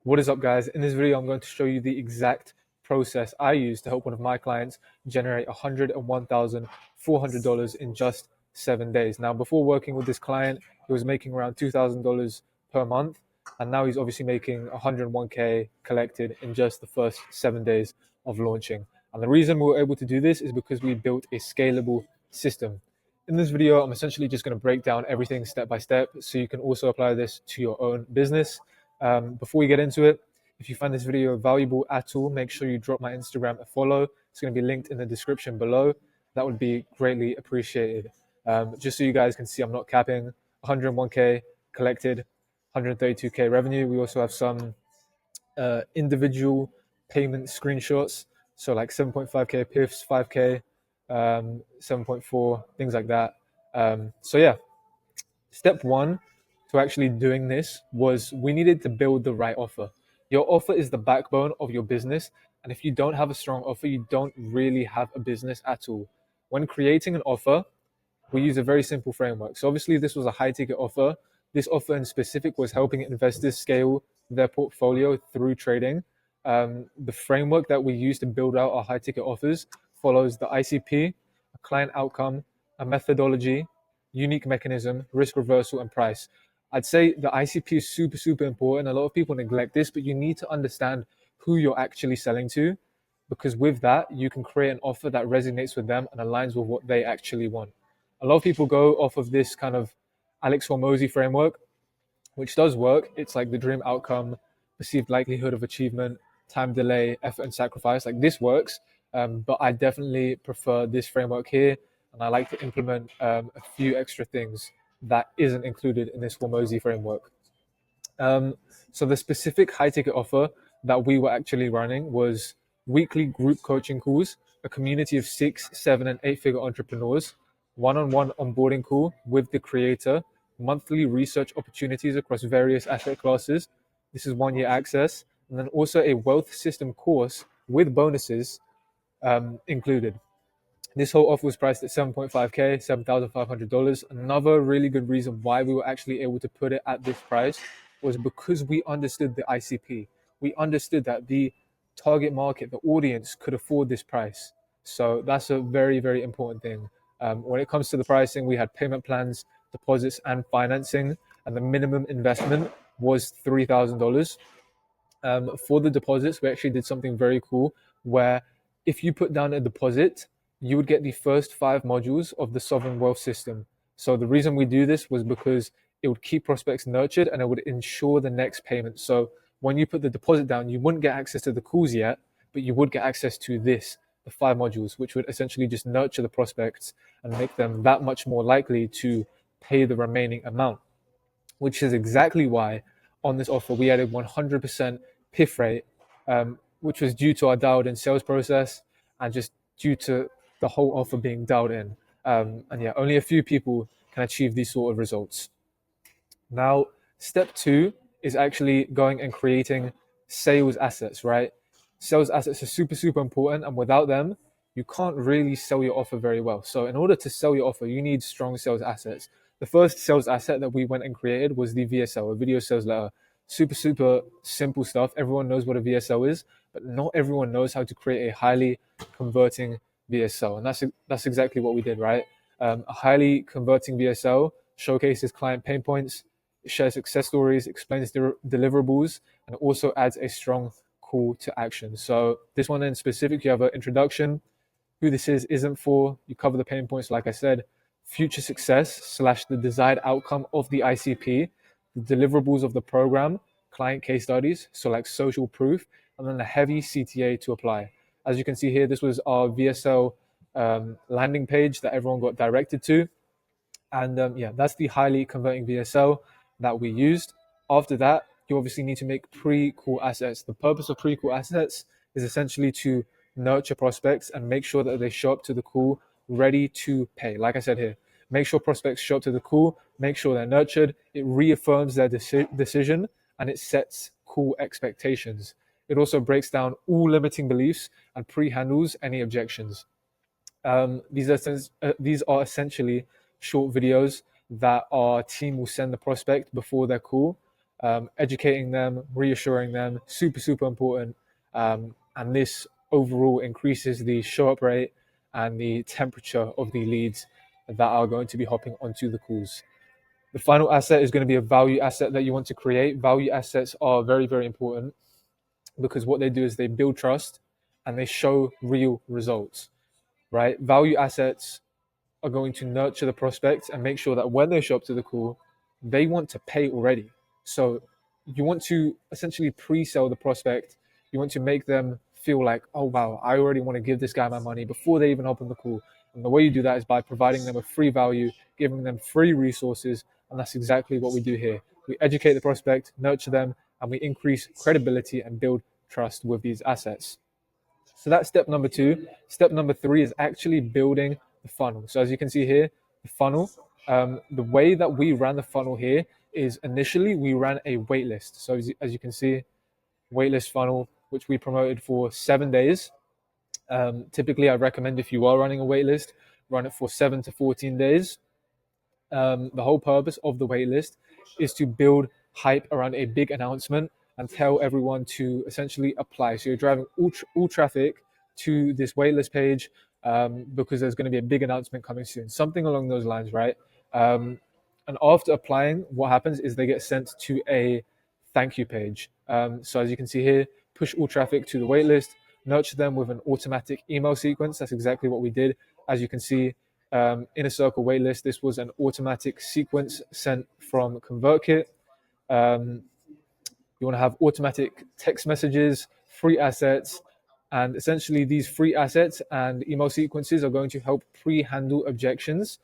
What is up, guys? In this video, I'm going to show you the exact process I use to help one of my clients generate $101,400 in just 7 days. Now, before working with this client, he was making around $2,000 per month, and now he's obviously making 101K collected in just the first 7 days of launching. And the reason we were able to do this is because we built a scalable system. In this video, I'm essentially just going to break down everything step by step so you can also apply this to your own business. Before we get into it, if you find this video valuable at all, make sure you drop my Instagram a follow. It's going to be linked in the description below. That would be greatly appreciated. Just so you guys can see, I'm not capping. 101K collected, 132K revenue. We also have some individual payment screenshots. So like 7.5K PIFs, 5K, 7.4, things like that. So yeah, step one to actually doing this was we needed to build the right offer. Your offer is the backbone of your business. And if you don't have a strong offer, you don't really have a business at all. When creating an offer, we use a very simple framework. So obviously this was a high ticket offer. This offer in specific was helping investors scale their portfolio through trading. The framework that we use to build out our high ticket offers follows the ICP, a client outcome, a methodology, unique mechanism, risk reversal, and price. I'd say the ICP is super, super important. A lot of people neglect this, but you need to understand who you're actually selling to, because with that, you can create an offer that resonates with them and aligns with what they actually want. A lot of people go off of this kind of Alex Hormozy framework, which does work. It's like the dream outcome, perceived likelihood of achievement, time delay, effort and sacrifice. Like this works, but I definitely prefer this framework here, and I like to implement a few extra things that isn't included in this Hormozy framework. So the specific high ticket offer that we were actually running was weekly group coaching calls, a community of 6, 7, and 8-figure entrepreneurs, one-on-one onboarding call with the creator, monthly research opportunities across various asset classes. This is 1 year access, and then also a wealth system course with bonuses included. This whole offer was priced at 7.5K, $7,500. Another really good reason why we were actually able to put it at this price was because we understood the ICP. We understood that the target market, the audience, could afford this price. So that's a very, very important thing. When it comes to the pricing, we had payment plans, deposits, and financing, and the minimum investment was $3,000. For the deposits, we actually did something very cool where if you put down a deposit, you would get the first 5 modules of the sovereign wealth system. So the reason we do this was because it would keep prospects nurtured and it would ensure the next payment. So when you put the deposit down, you wouldn't get access to the calls yet, but you would get access to this, the 5 modules, which would essentially just nurture the prospects and make them that much more likely to pay the remaining amount, which is exactly why on this offer we added 100% PIF rate, which was due to our dialed in sales process and just due to the whole offer being dialed in. And yeah, only a few people can achieve these sort of results. Now, step two is actually going and creating sales assets, right? Sales assets are super, super important. And without them, you can't really sell your offer very well. So in order to sell your offer, you need strong sales assets. The first sales asset that we went and created was the VSL, a video sales letter. Super, super simple stuff. Everyone knows what a VSL is, but not everyone knows how to create a highly converting VSL. And that's exactly what we did, right? A highly converting VSL showcases client pain points, shares success stories, explains deliverables, and also adds a strong call to action. So this one in specific, you have an introduction, who this is, isn't for, you cover the pain points, like I said, future success / the desired outcome of the ICP, the deliverables of the program, client case studies, so like social proof, and then a heavy CTA to apply. As you can see here, this was our VSL landing page that everyone got directed to. And yeah, that's the highly converting VSL that we used. After that, you obviously need to make pre-call assets. The purpose of pre-call assets is essentially to nurture prospects and make sure that they show up to the call ready to pay. Like I said here, make sure prospects show up to the call, make sure they're nurtured. It reaffirms their decision and it sets call expectations. It also breaks down all limiting beliefs and pre-handles any objections. These are essentially short videos that our team will send the prospect before their call. educating them, reassuring them, super important. And this overall increases the show up rate and the temperature of the leads that are going to be hopping onto the calls. The final asset is going to be a value asset that you want to create. Value assets are very important because what they do is they build trust and they show real results, right? Value assets are going to nurture the prospects and make sure that when they show up to the call, they want to pay already. So you want to essentially pre-sell the prospect. You want to make them feel like, oh wow, I already want to give this guy my money before they even open the call. And the way you do that is by providing them with free value, giving them free resources, and that's exactly what we do here. We educate the prospect, nurture them, and we increase credibility and build trust with these assets. So that's step number 2. Step number 3 is actually building the funnel. So as you can see here, the funnel, the way that we ran the funnel here is initially we ran a waitlist. So as you can see, waitlist funnel, which we promoted for 7 days. Typically, I recommend if you are running a waitlist, run it for 7 to 14 days. The whole purpose of the waitlist is to build hype around a big announcement and tell everyone to essentially apply. So you're driving all traffic to this waitlist page because there's going to be a big announcement coming soon, something along those lines, right? And after applying, what happens is they get sent to a thank you page. So as you can see here, push all traffic to the waitlist, nurture them with an automatic email sequence. That's exactly what we did. As you can see, Inner Circle waitlist, this was an automatic sequence sent from ConvertKit. You want to have automatic text messages, free assets, and essentially these free assets and email sequences are going to help pre-handle objections,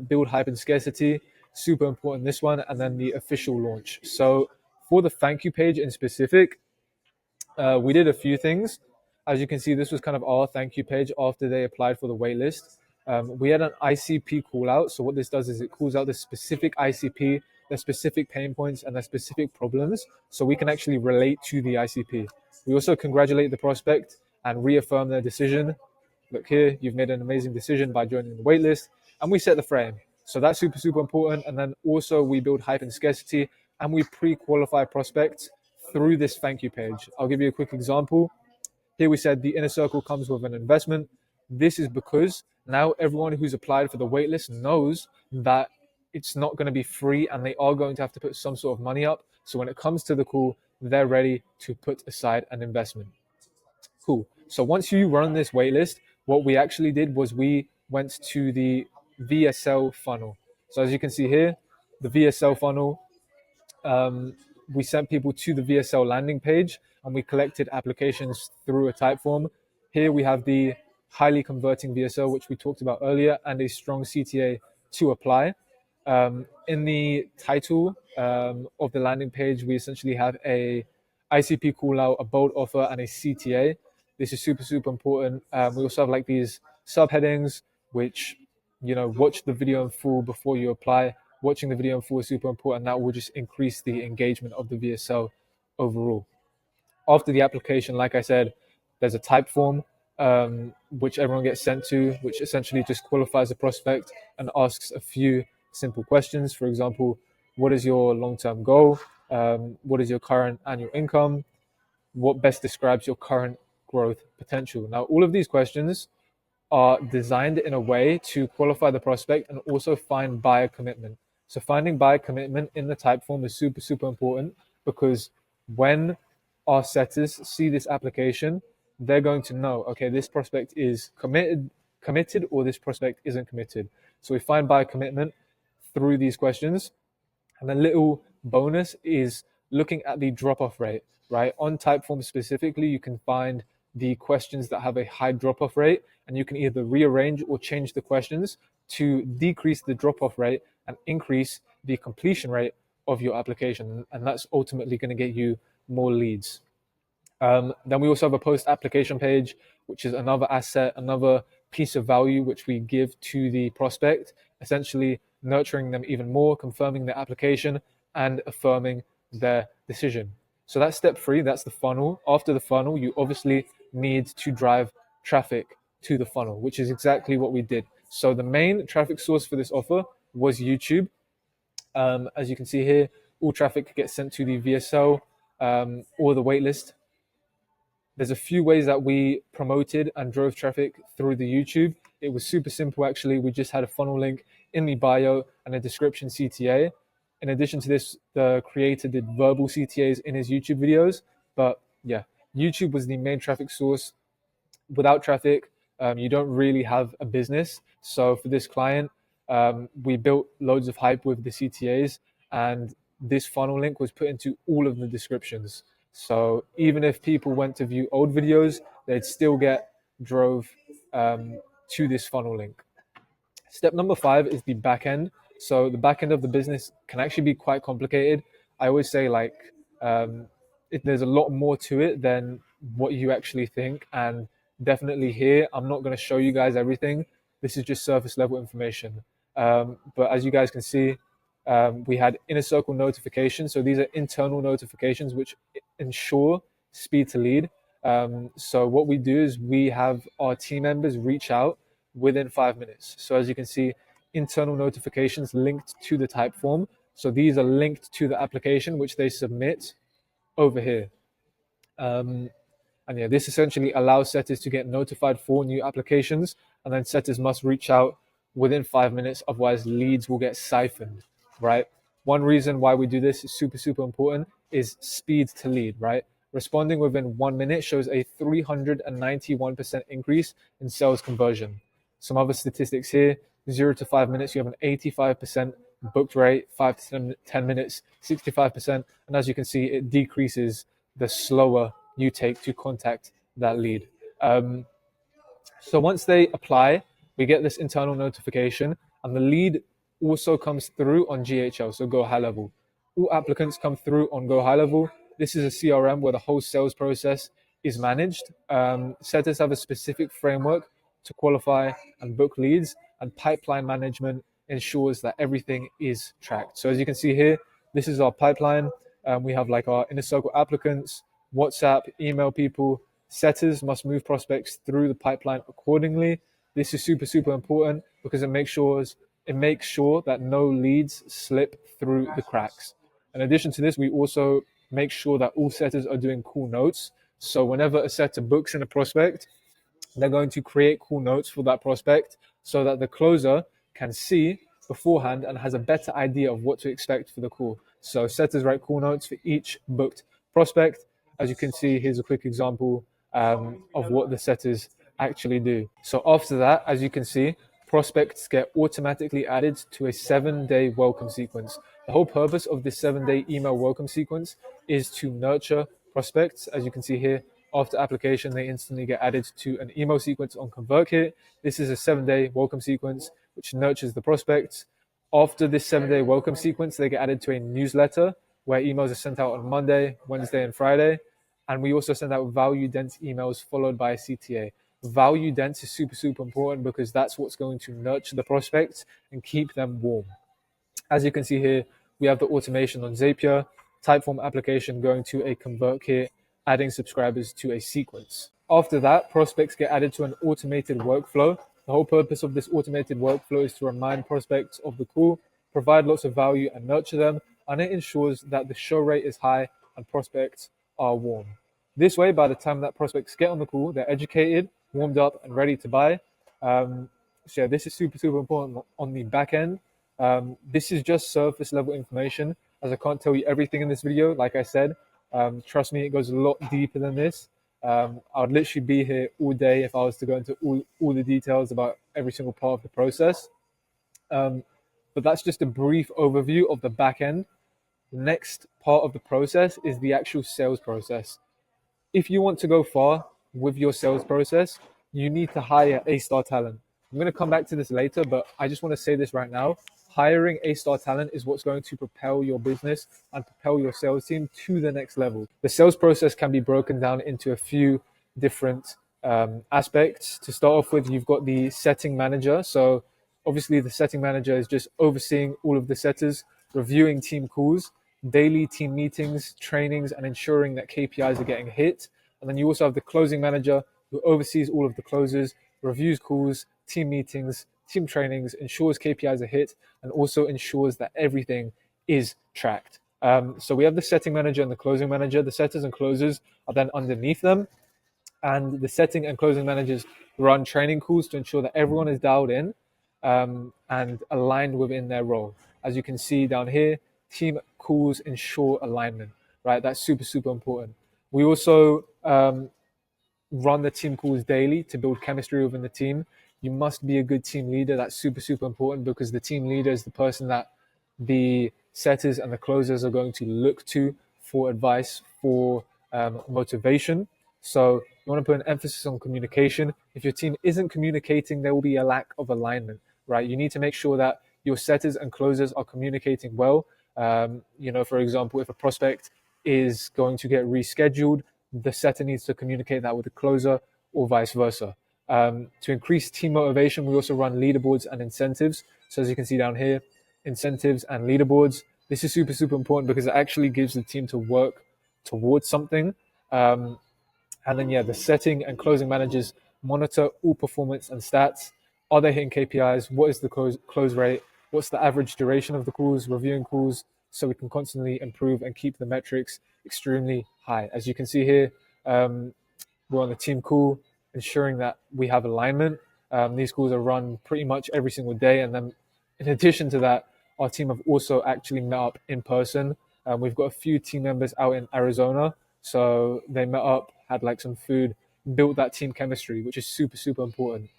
build hype and scarcity, super important this one, and then the official launch. So for the thank you page in specific, we did a few things. As you can see, this was kind of our thank you page after they applied for the waitlist. We had an ICP call out. So what this does is it calls out the specific ICP, their specific pain points and their specific problems, so we can actually relate to the ICP. We also congratulate the prospect and reaffirm their decision. Look here, you've made an amazing decision by joining the waitlist, and we set the frame. So that's super important. And then also we build hype and scarcity, and we pre-qualify prospects through this thank you page. I'll give you a quick example. Here we said the Inner Circle comes with an investment. This is because now everyone who's applied for the waitlist knows that it's not going to be free and they are going to have to put some sort of money up. So when it comes to the call, they're ready to put aside an investment. Cool. So once you run this waitlist, what we actually did was we went to the VSL funnel. So as you can see here, the VSL funnel, we sent people to the VSL landing page and we collected applications through a Typeform. Here we have the highly converting VSL, which we talked about earlier, and a strong CTA to apply. In the title of the landing page, we essentially have a ICP call out, a bold offer, and a CTA. This is super important. We also have like these subheadings, which, you know, watch the video in full before you apply. Watching the video in full is super important. That will just increase the engagement of the VSL overall. After the application, like I said, there's a Typeform which everyone gets sent to, which essentially just qualifies the prospect and asks a few simple questions. For example, what is your long-term goal? What is your current annual income? What best describes your current growth potential? Now, all of these questions are designed in a way to qualify the prospect and also find buyer commitment. So finding buyer commitment in the Typeform is super important, because when our setters see this application, they're going to know, okay, this prospect is committed or this prospect isn't committed. So we find buyer commitment through these questions. And a little bonus is looking at the drop-off rate, right? On Typeform specifically, you can find the questions that have a high drop-off rate, and you can either rearrange or change the questions to decrease the drop-off rate and increase the completion rate of your application. And that's ultimately going to get you more leads. Then we also have a post-application page, which is another asset, another piece of value which we give to the prospect, essentially nurturing them even more, confirming their application, and affirming their decision. So that's step 3, that's the funnel. After the funnel, you obviously need to drive traffic to the funnel, which is exactly what we did. So the main traffic source for this offer was YouTube. As you can see here, all traffic gets sent to the VSL or the waitlist. There's a few ways that we promoted and drove traffic through the YouTube. It was super simple, actually. We just had a funnel link in the bio and a description CTA. In addition to this, the creator did verbal CTAs in his YouTube videos. But yeah, YouTube was the main traffic source. Without traffic, you don't really have a business. So for this client, we built loads of hype with the CTAs, and this funnel link was put into all of the descriptions. So even if people went to view old videos, they'd still get drove to this funnel link. Step number 5 is the back end. So the back end of the business can actually be quite complicated. I always say there's a lot more to it than what you actually think. And definitely here, I'm not going to show you guys everything. This is just surface level information. But as you guys can see, we had inner circle notifications. So these are internal notifications which ensure speed to lead. So what we do is we have our team members reach out within 5 minutes. So as you can see, internal notifications linked to the Typeform. So these are linked to the application which they submit over here. And yeah, this essentially allows setters to get notified for new applications, and then setters must reach out within 5 minutes, otherwise leads will get siphoned, right? One reason why we do this is super important is speed to lead, right? Responding within 1 minute shows a 391% increase in sales conversion. Some other statistics here: 0 to 5 minutes, you have an 85% booked rate; 5 to 10 minutes, 65%. And as you can see, it decreases the slower you take to contact that lead. So once they apply, we get this internal notification, and the lead also comes through on GHL, so Go High Level. All applicants come through on Go High Level. This is a CRM where the whole sales process is managed. Setters have a specific framework to qualify and book leads, and pipeline management ensures that everything is tracked. So as you can see here, this is our pipeline. We have like our inner circle applicants, WhatsApp, email people. Setters must move prospects through the pipeline accordingly. This is super important because it makes sure that no leads slip through the cracks. In addition to this, we also make sure that all setters are doing cool notes. So whenever a setter books in a prospect, they're going to create cool notes for that prospect so that the closer can see beforehand and has a better idea of what to expect for the call. So setters write cool notes for each booked prospect. As you can see, here's a quick example of what the setters actually do. So after that, as you can see, prospects get automatically added to a 7-day welcome sequence. The whole purpose of this 7-day email welcome sequence is to nurture prospects. As you can see here, after application, they instantly get added to an email sequence on ConvertKit. This is a 7-day welcome sequence which nurtures the prospects. After this 7-day welcome sequence, they get added to a newsletter where emails are sent out on Monday, Wednesday, and Friday. And we also send out value dense emails followed by a CTA. Value dense is super important because that's what's going to nurture the prospects and keep them warm. As you can see here, we have the automation on Zapier, Typeform application going to a ConvertKit, adding subscribers to a sequence. After that, prospects get added to an automated workflow. The whole purpose of this automated workflow is to remind prospects of the call, provide lots of value and nurture them, and it ensures that the show rate is high and prospects are warm. This way, by the time that prospects get on the call, they're educated, warmed up, and ready to buy. So yeah, this is super important on the back end. This is just surface level information, as I can't tell you everything in this video. Like I said, trust me, it goes a lot deeper than this. I would literally be here all day if I was to go into all the details about every single part of the process. But that's just a brief overview of the back end. The next part of the process is the actual sales process. If you want to go far with your sales process, you need to hire A-star talent. I'm going to come back to this later, but I just want to say this right now. Hiring A-star talent is what's going to propel your business and propel your sales team to the next level. The sales process can be broken down into a few different aspects. To start off with, you've got the setting manager. So obviously the setting manager is just overseeing all of the setters, reviewing team calls, daily team meetings, trainings, and ensuring that KPIs are getting hit. And then you also have the closing manager who oversees all of the closes, reviews calls, team meetings, team trainings, ensures KPIs are hit, and also ensures that everything is tracked. So we have the setting manager and the closing manager. The setters and closers are then underneath them, and the setting and closing managers run training calls to ensure that everyone is dialed in and aligned within their role. As you can see down here, team calls ensure alignment, right? That's super, super important. We also run the team calls daily to build chemistry within the team. You must be a good team leader. That's super, super important, because the team leader is the person that the setters and the closers are going to look to for advice, for motivation. So you want to put an emphasis on communication. If your team isn't communicating, there will be a lack of alignment, right? You need to make sure that your setters and closers are communicating well. For example, if a prospect is going to get rescheduled, the setter needs to communicate that with the closer, or vice versa. To increase team motivation, we also run leaderboards and incentives. So as you can see down here, incentives and leaderboards. This is super, super important because it actually gives the team to work towards something. And then, the setting and closing managers monitor all performance and stats. Are they hitting KPIs? What is the close rate? What's the average duration of the calls, reviewing calls, so we can constantly improve and keep the metrics extremely high. As you can see here, we're on the team call, ensuring that we have alignment. These calls are run pretty much every single day. And then in addition to that, our team have also actually met up in person. We've got a few team members out in Arizona. So they met up, had like some food, built that team chemistry, which is super, super important.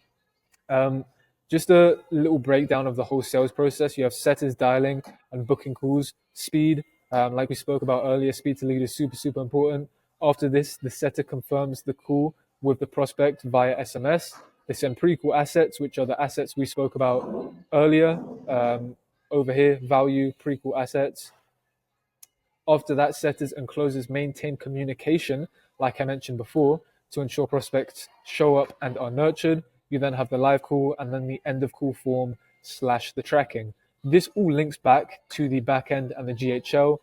Just a little breakdown of the whole sales process. You have setters dialing and booking calls. Speed, like we spoke about earlier, speed to lead is super, super important. After this, the setter confirms the call with the prospect via SMS. They send pre-call assets, which are the assets we spoke about earlier. Over here, value, pre-call assets. After that, setters and closers maintain communication, like I mentioned before, to ensure prospects show up and are nurtured. You then have the live call and then the end of call form / the tracking. This all links back to the back end and the GHL,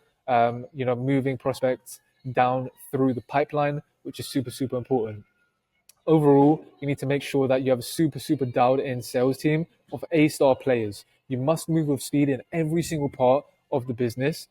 moving prospects down through the pipeline, which is super, super important. Overall, you need to make sure that you have a super, super dialed in sales team of A-star players. You must move with speed in every single part of the business,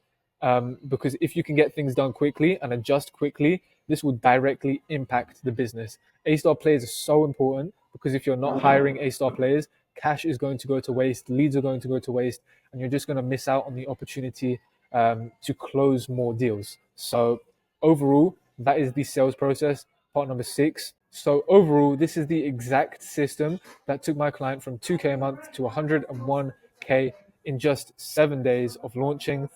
because if you can get things done quickly and adjust quickly, this will directly impact the business. A-star players are so important, because if you're not hiring A-star players, cash is going to go to waste, leads are going to go to waste, and you're just going to miss out on the opportunity to close more deals. So overall, that is the sales process, part number 6. So overall, this is the exact system that took my client from 2K a month to 101K in just 7 days of launching.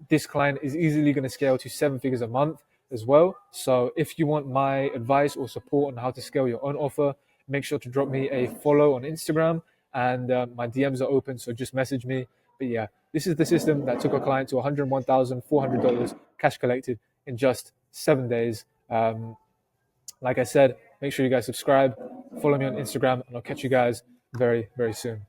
This client is easily going to scale to 7 figures a month as well. So if you want my advice or support on how to scale your own offer, make sure to drop me a follow on Instagram, and my DMs are open, so just message me. But yeah, this is the system that took our client to $101,400 cash collected in just 7 days. Like I said, make sure you guys subscribe, follow me on Instagram, and I'll catch you guys very, very soon.